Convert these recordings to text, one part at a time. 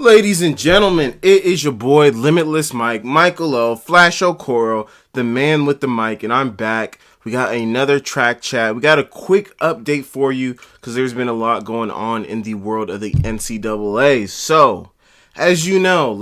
Ladies and gentlemen, it is your boy Limitless Mike, Michael O, Flash Okoro, the man with the mic, and I'm back. We got another track chat. We got a quick update for you because there's been a lot going on in the world of the NCAA. So, as you know,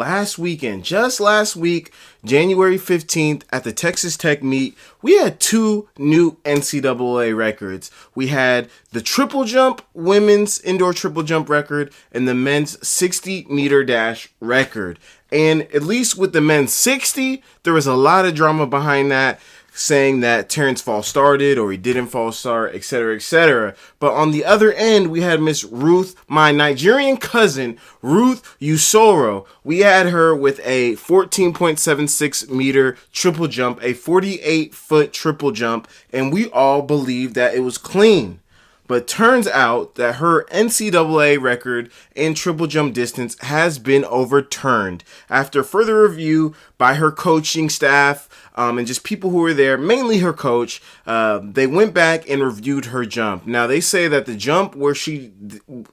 just last week, January 15th at the Texas Tech meet, we had two new NCAA records. We had the triple jump, women's indoor triple jump record, and the men's 60-meter dash record. And at least with the men's 60, there was a lot of drama behind that, saying that Terrence false started or he didn't false start, etc., etc. But on the other end, we had Miss Ruth, my Nigerian cousin, Ruth Usoro. We had her with a 14.76 meter triple jump, a 48-foot triple jump, and we all believed that it was clean. But turns out that her NCAA record in triple jump distance has been overturned. After further review by her coaching staff and just people who were there, mainly her coach, they went back and reviewed her jump. Now, they say that the jump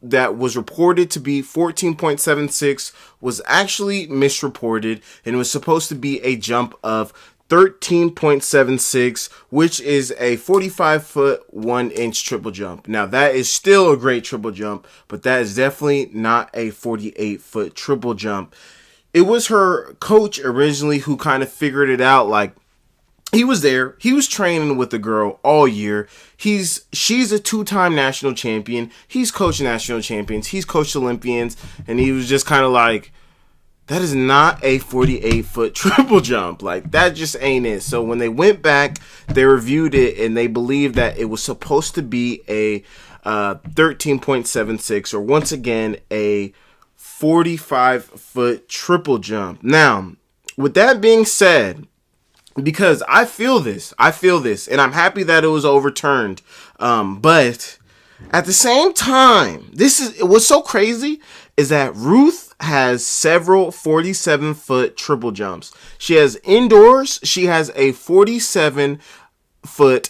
that was reported to be 14.76 was actually misreported, and it was supposed to be a jump of 13.76, which is a 45-foot, 1-inch triple jump. Now, that is still a great triple jump, but that is definitely not a 48-foot triple jump. It was her coach originally who kind of figured it out. Like, he was there. He was training with the girl all year. She's a two-time national champion. He's coached national champions. He's coached Olympians. And he was just kind of like, that is not a 48-foot triple jump. Like, that just ain't it. So when they went back, they reviewed it, and they believed that it was supposed to be a 13.76, or once again, a 45-foot triple jump. Now, with that being said, because I feel this, and I'm happy that it was overturned, but at the same time, what's so crazy is that Ruth has several 47-foot triple jumps. She has indoors, she has a 47-foot,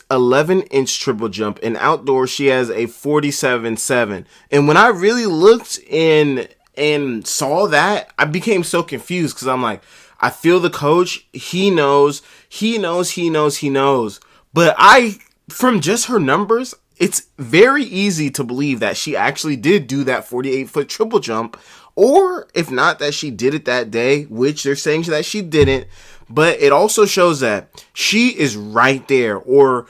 11-inch triple jump, and outdoors, she has a 47.7. And when I really looked in and saw that, I became so confused because I'm like, I feel the coach, he knows. But from just her numbers, it's very easy to believe that she actually did do that 48-foot triple jump, or if not, that she did it that day, which they're saying that she didn't. But it also shows that she is right there, or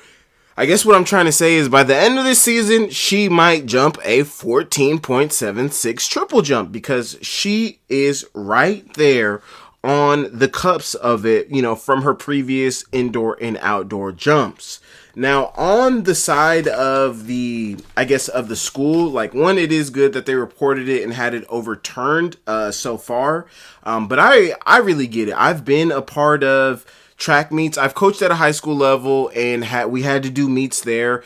I guess what I'm trying to say is by the end of this season, she might jump a 14.76 triple jump because she is right there on the cups of it, from her previous indoor and outdoor jumps. Now, on the side of the school, like, one, it is good that they reported it and had it overturned so far. But I really get it. I've been a part of track meets. I've coached at a high school level, and we had to do meets there.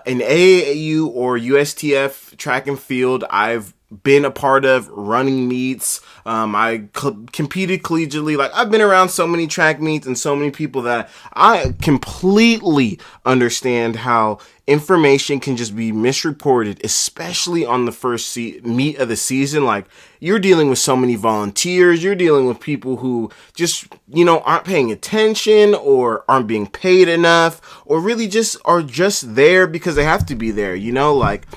In AAU or USTF track and field, I've been a part of running meets. I competed collegiately. Like, I've been around so many track meets and so many people that I completely understand how information can just be misreported, especially on the first meet of the season. Like, you're dealing with so many volunteers. You're dealing with people who just, aren't paying attention or aren't being paid enough, or really just are just there because they have to be there, like,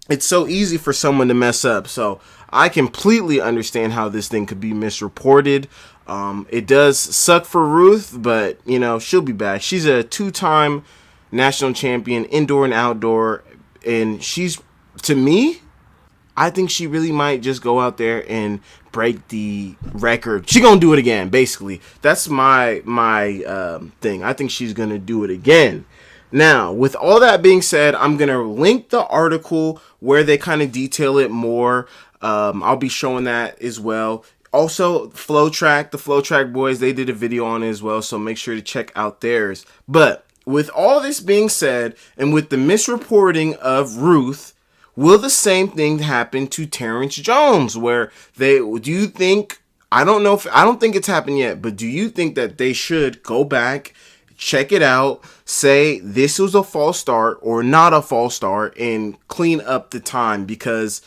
it's so easy for someone to mess up. So I completely understand how this thing could be misreported. It does suck for Ruth, but, she'll be back. She's a two-time national champion, indoor and outdoor. And to me, I think she really might just go out there and break the record. She's going to do it again, basically. That's my thing. I think she's going to do it again. Now, with all that being said, I'm going to link the article where they kind of detail it more. I'll be showing that as well. Also, the Flow Track boys, they did a video on it as well, so make sure to check out theirs. But with all this being said, and with the misreporting of Ruth, will the same thing happen to Terrence Jones? I don't think it's happened yet, but do you think that they should go back, check it out, say this was a false start or not a false start, and clean up the time? Because,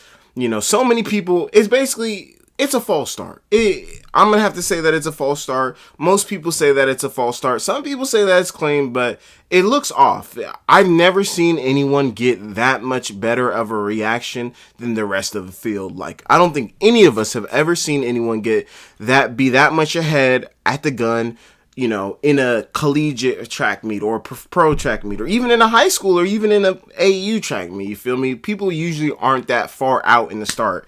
so many people, it's basically it's a false start. I'm going to have to say that it's a false start. Most people say that it's a false start. Some people say that it's clean, but it looks off. I've never seen anyone get that much better of a reaction than the rest of the field. Like, I don't think any of us have ever seen anyone be that much ahead at the gun, you know, in a collegiate track meet or a pro track meet, or even in a high school, or even in a AU track meet. You feel me? People usually aren't that far out in the start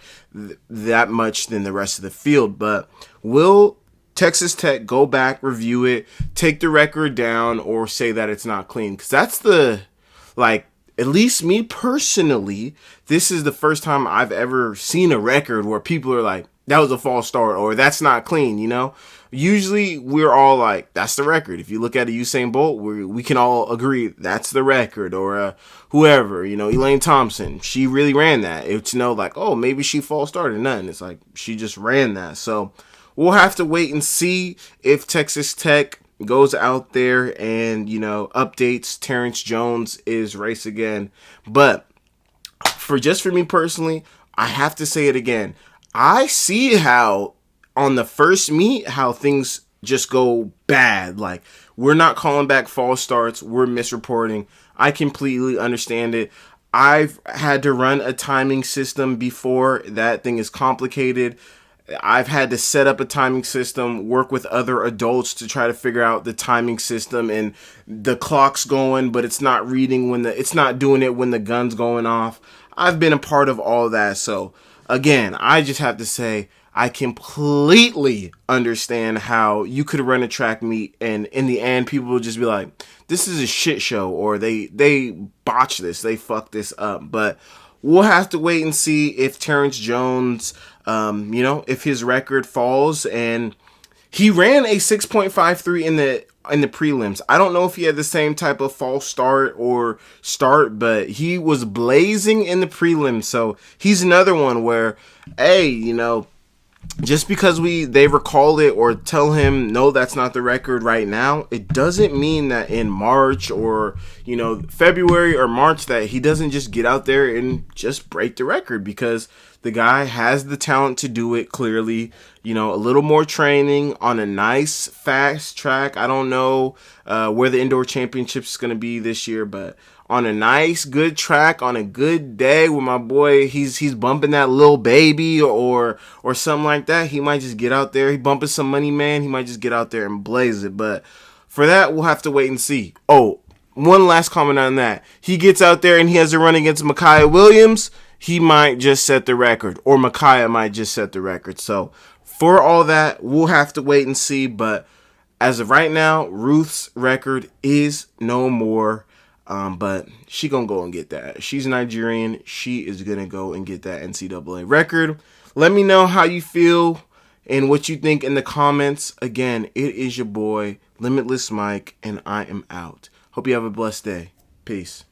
that much than the rest of the field. But will Texas Tech go back, review it, take the record down, or say that it's not clean? Because that's at least me personally, this is the first time I've ever seen a record where people are like, that was a false start, or that's not clean, you know? Usually we're all like, that's the record. If you look at a Usain Bolt, we can all agree that's the record. Or whoever, you know, Elaine Thompson, she really ran that. It's like, oh, maybe she false started. Nothing. It's like she just ran that. So we'll have to wait and see if Texas Tech goes out there and, you know, updates Terrence Jones' race again. But for me personally, I have to say it again. I see how on the first meet, how things just go bad. Like, we're not calling back false starts. We're misreporting. I completely understand it. I've had to run a timing system before. That thing is complicated. I've had to set up a timing system, work with other adults to try to figure out the timing system, and the clock's going, but it's not reading it's not doing it when the gun's going off. I've been a part of all that. So again, I just have to say, I completely understand how you could run a track meet and in the end people will just be like, this is a shit show, or they botched this, they fucked this up. But we'll have to wait and see if Terrence Jones, if his record falls. And he ran a 6.53 in the prelims. I don't know if he had the same type of false start, but he was blazing in the prelims. So he's another one where, hey, you know, just because they recall it or tell him, no, that's not the record right now, it doesn't mean that in March or, you know, February or March that he doesn't just get out there and just break the record, because the guy has the talent to do it, clearly. You know, a little more training on a nice fast track. I don't know where the indoor championship is going to be this year, but on a nice, good track, on a good day with my boy, he's bumping that little baby or something like that, he might just get out there. He bumping some money, man. He might just get out there and blaze it. But for that, we'll have to wait and see. Oh, one last comment on that. He gets out there and he has a run against Micaiah Williams. He might just set the record, or Micaiah might just set the record. So for all that, we'll have to wait and see. But as of right now, Ruth's record is no more. But she gonna go and get that. She's Nigerian. She is gonna go and get that NCAA record. Let me know how you feel and what you think in the comments. Again, it is your boy, Limitless Mike, and I am out. Hope you have a blessed day. Peace.